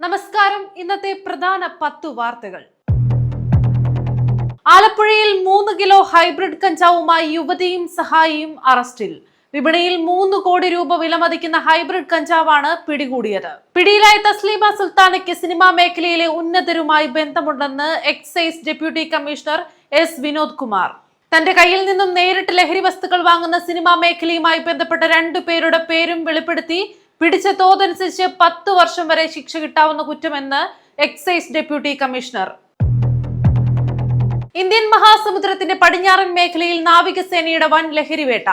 നമസ്കാരം. ഇന്നത്തെ പ്രധാന 10 വാർത്തകൾ. ആലപ്പുഴയിൽ 3 കിലോ ഹൈബ്രിഡ് കഞ്ചാവുമായി യുവതിയും സഹായിയും അറസ്റ്റിൽ. വിപണിയിൽ 3 കോടി രൂപ വിലമതിക്കുന്ന ഹൈബ്രിഡ് കഞ്ചാവാണ് പിടികൂടിയത്. പിടിയിലായ തസ്ലീമ സുൽത്താനയ്ക്ക് സിനിമാ മേഖലയിലെ ഉന്നതരുമായി ബന്ധമുണ്ടെന്ന് excise deputy commissioner S Vinod Kumar. തന്റെ കയ്യിൽ നിന്നും നേരിട്ട് ലഹരി വസ്തുക്കൾ വാങ്ങുന്ന സിനിമാ മേഖലയുമായി ബന്ധപ്പെട്ട 2 പേരുടെ പേരും വെളിപ്പെടുത്തി പിടിച്ച തോതനുസരിച്ച് 10 വർഷം വരെ ശിക്ഷ കിട്ടാവുന്ന കുറ്റമെന്ന് എക്സൈസ് ഡെപ്യൂട്ടി കമ്മീഷണർ. ഇന്ത്യൻ മഹാസമുദ്രത്തിന്റെ പടിഞ്ഞാറൻ മേഖലയിൽ നാവികസേനയുടെ വൻ ലഹരിവേട്ട.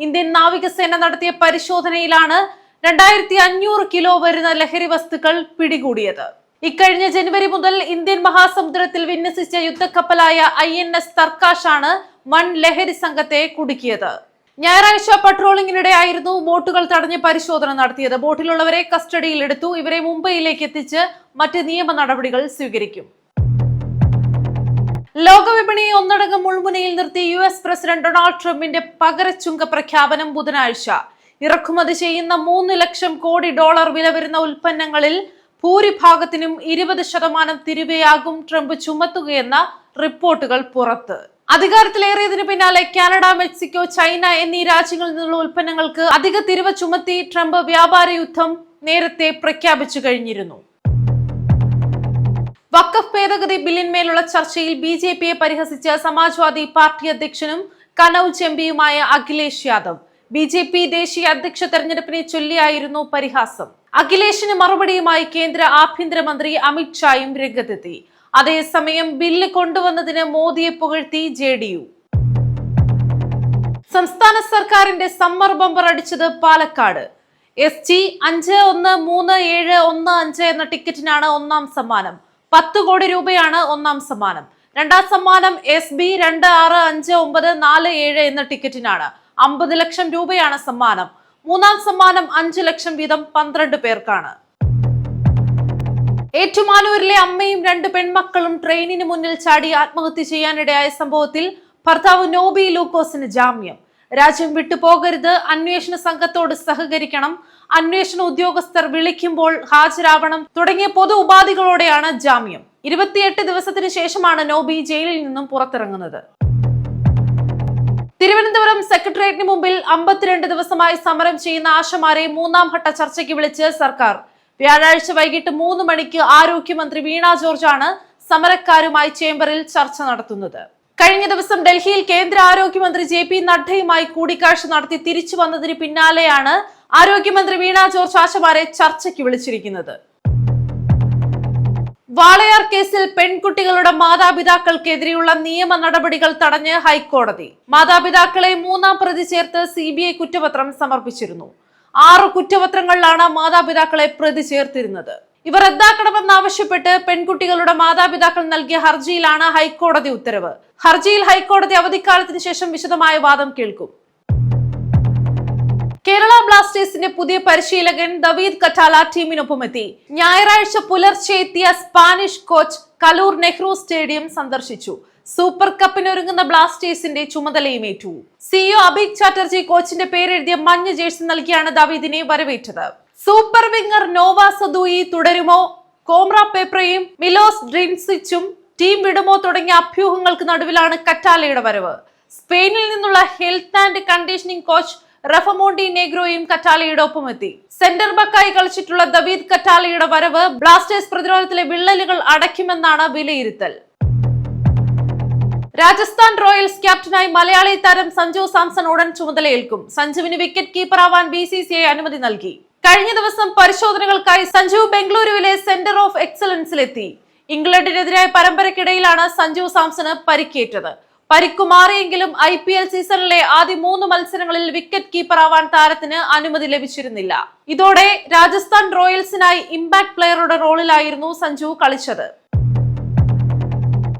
ഇന്ത്യൻ നാവികസേന നടത്തിയ പരിശോധനയിലാണ് 2500 കിലോ വരുന്ന ലഹരി വസ്തുക്കൾ പിടികൂടിയത്. ഇക്കഴിഞ്ഞ ജനുവരി മുതൽ ഇന്ത്യൻ മഹാസമുദ്രത്തിൽ വിന്യസിച്ച യുദ്ധക്കപ്പലായ INS തർക്കാഷാണ് വൻ ലഹരി സംഘത്തെ കുടുക്കിയത്. ഞായറാഴ്ച പട്രോളിംഗിനിടെയായിരുന്നു ബോട്ടുകൾ തടഞ്ഞ് പരിശോധന നടത്തിയത്. ബോട്ടിലുള്ളവരെ കസ്റ്റഡിയിലെടുത്തു. ഇവരെ മുംബൈയിലേക്ക് എത്തിച്ച് മറ്റ് നിയമ നടപടികൾ സ്വീകരിക്കും. ലോകവിപണിയെ ഒന്നടങ്കം മുൾമുനയിൽ നിർത്തി US പ്രസിഡന്റ് ഡൊണാൾഡ് ട്രംപിന്റെ പകരച്ചുങ്ക പ്രഖ്യാപനം ബുധനാഴ്ച. ഇറക്കുമതി ചെയ്യുന്ന $3 ലക്ഷം കോടി വില വരുന്ന ഉൽപ്പന്നങ്ങളിൽ ഭൂരിഭാഗത്തിനും 20% തിരികെയാകും ട്രംപ് ചുമത്തുകയെന്ന റിപ്പോർട്ടുകൾ പുറത്ത്. അധികാരത്തിലേറിയതിനു പിന്നാലെ കാനഡ, മെക്സിക്കോ, ചൈന എന്നീ രാജ്യങ്ങളിൽ നിന്നുള്ള ഉൽപ്പന്നങ്ങൾക്ക് അധിക തിരിവ് ചുമത്തി ട്രംപ് വ്യാപാര യുദ്ധം നേരത്തെ പ്രഖ്യാപിച്ചു കഴിഞ്ഞിരുന്നു. വഖഫ് ഭേദഗതി ബില്ലിന്മേലുള്ള ചർച്ചയിൽ BJPയെ പരിഹസിച്ച സമാജ്വാദി പാർട്ടി അധ്യക്ഷനും കനൌജ് MPയുമായ അഖിലേഷ് യാദവ്. BJP ദേശീയ അധ്യക്ഷ തെരഞ്ഞെടുപ്പിനെ ചൊല്ലിയായിരുന്നു പരിഹാസം. അഖിലേഷിന് മറുപടിയുമായി കേന്ദ്ര ആഭ്യന്തരമന്ത്രി അമിത് ഷായും രംഗത്തെത്തി. അതേസമയം ബില്ല് കൊണ്ടുവന്നതിന് മോദിയെ പുകഴ്ത്തി JDU. സംസ്ഥാന സർക്കാരിന്റെ സമ്മർ ബമ്പർ അടിച്ചത് പാലക്കാട്. ST 513715 എന്ന ടിക്കറ്റിനാണ് ഒന്നാം സമ്മാനം. 10 കോടി രൂപയാണ് ഒന്നാം സമ്മാനം. രണ്ടാം സമ്മാനം SB 265947 എന്ന ടിക്കറ്റിനാണ്. 50 ലക്ഷം രൂപയാണ് സമ്മാനം. മൂന്നാം സമ്മാനം 5 ലക്ഷം വീതം 12 പേർക്കാണ്. ഏറ്റുമാനൂരിലെ അമ്മയും 2 പെൺമക്കളും ട്രെയിനിന് മുന്നിൽ ചാടി ആത്മഹത്യ ചെയ്യാനിടയായ സംഭവത്തിൽ ഭർത്താവ് നോബി ലൂക്കോസിന് ജാമ്യം. രാജ്യം വിട്ടുപോകരുത്, അന്വേഷണ സംഘത്തോട് സഹകരിക്കണം, അന്വേഷണ ഉദ്യോഗസ്ഥർ വിളിക്കുമ്പോൾ ഹാജരാവണം തുടങ്ങിയ പൊതു ഉപാധികളോടെയാണ് ജാമ്യം. 28 ദിവസത്തിന് ശേഷമാണ് നോബി ജയിലിൽ നിന്നും പുറത്തിറങ്ങുന്നത്. തിരുവനന്തപുരം സെക്രട്ടേറിയറ്റിന് മുമ്പിൽ 52 ദിവസമായി സമരം ചെയ്യുന്ന ആശമാരെ 3ാം ഘട്ട ചർച്ചയ്ക്ക് വിളിച്ച് സർക്കാർ. വ്യാഴാഴ്ച വൈകിട്ട് 3 മണിക്ക് ആരോഗ്യമന്ത്രി വീണ ജോർജാണ് സമരക്കാരുമായി ചേംബറിൽ ചർച്ച നടത്തുന്നത്. കഴിഞ്ഞ ദിവസം ഡൽഹിയിൽ കേന്ദ്ര ആരോഗ്യമന്ത്രി JP നഡ്ഡയുമായി കൂടിക്കാഴ്ച നടത്തി തിരിച്ചു വന്നതിന് പിന്നാലെയാണ് ആരോഗ്യമന്ത്രി വീണ ജോർജ് ആശമാരെ ചർച്ചയ്ക്ക് വിളിച്ചിരിക്കുന്നത്. വാളയാർ കേസിൽ പെൺകുട്ടികളുടെ മാതാപിതാക്കൾക്കെതിരെയുള്ള നിയമ നടപടികൾ തടഞ്ഞ് ഹൈക്കോടതി. മാതാപിതാക്കളെ 3ാം പ്രതി ചേർത്ത് CBI കുറ്റപത്രം സമർപ്പിച്ചിരുന്നു. 6 കുറ്റപത്രങ്ങളിലാണ് മാതാപിതാക്കളെ പ്രതി ചേർത്തിരുന്നത്. ഇവ റദ്ദാക്കണമെന്നാവശ്യപ്പെട്ട് പെൺകുട്ടികളുടെ മാതാപിതാക്കൾ നൽകിയ ഹർജിയിലാണ് ഹൈക്കോടതി ഉത്തരവ്. ഹർജിയിൽ ഹൈക്കോടതി അവധിക്കാലത്തിന് ശേഷം വിശദമായ വാദം കേൾക്കും. കേരള ബ്ലാസ്റ്റേഴ്സിന്റെ പുതിയ പരിശീലകൻ ദവീദ് കറ്റാല ടീമിനൊപ്പമെത്തി. ഞായറാഴ്ച പുലർച്ചെ എത്തിയ Spanish coach Kaloor Nehru stadium സന്ദർശിച്ചു. സൂപ്പർ കപ്പിനൊരുങ്ങുന്ന ബ്ലാസ്റ്റേഴ്സിന്റെ ചുമതലയുമേറ്റു. CEO അബീക് ചാറ്റർജി കോച്ചിന്റെ പേരെഴുതിയ മഞ്ഞ ജേഴ്സി നൽകിയാണ് ദവീദിനെ വരവേറ്റത്. സൂപ്പർ വിംഗർ നോവ സദുയി തുടരുമോ, കോമ്ര പേപ്രയും മിലോസ് ഡ്രിൻസിച്ചും ടീം വിടുമോ തുടങ്ങിയ അഭ്യൂഹങ്ങൾക്ക് നടുവിലാണ് കറ്റാലയുടെ വരവ്. സ്പെയിനിൽ നിന്നുള്ള ഹെൽത്ത് ആൻഡ് കണ്ടീഷനിംഗ് കോച്ച് റഫമോണ്ടി നെഗ്രോയും കറ്റാലയുടെ ഒപ്പമെത്തി. സെന്റർ ബാക്കായി കളിച്ചിട്ടുള്ള ദവീദ് കറ്റാലയുടെ വരവ് ബ്ലാസ്റ്റേഴ്സ് പ്രതിരോധത്തിലെ വിള്ളലുകൾ അടയ്ക്കുമെന്നാണ് വിലയിരുത്തൽ. രാജസ്ഥാൻ റോയൽസ് ക്യാപ്റ്റനായി മലയാളി താരം സഞ്ജു സാംസൺ ഉടൻ ചുമതലയേൽക്കും. സഞ്ജുവിന് വിക്കറ്റ് കീപ്പറാവാൻ BCCI അനുമതി നൽകി. കഴിഞ്ഞ ദിവസം പരിശോധനകൾക്കായി സഞ്ജു ബംഗളൂരുവിലെ സെന്റർ ഓഫ് എക്സലൻസിലെത്തി. ഇംഗ്ലണ്ടിനെതിരായ പരമ്പരയ്ക്കിടയിലാണ് സഞ്ജു സാംസണ് പരിക്കേറ്റത്. പരിക്കുമാറിയെങ്കിലും IPL സീസണിലെ ആദ്യ 3 മത്സരങ്ങളിൽ വിക്കറ്റ് കീപ്പറാവാൻ താരത്തിന് അനുമതി ലഭിച്ചിരുന്നില്ല. ഇതോടെ രാജസ്ഥാൻ റോയൽസിനായി ഇമ്പാക്ട് പ്ലെയറുടെ റോളിലായിരുന്നു സഞ്ജു കളിച്ചത്.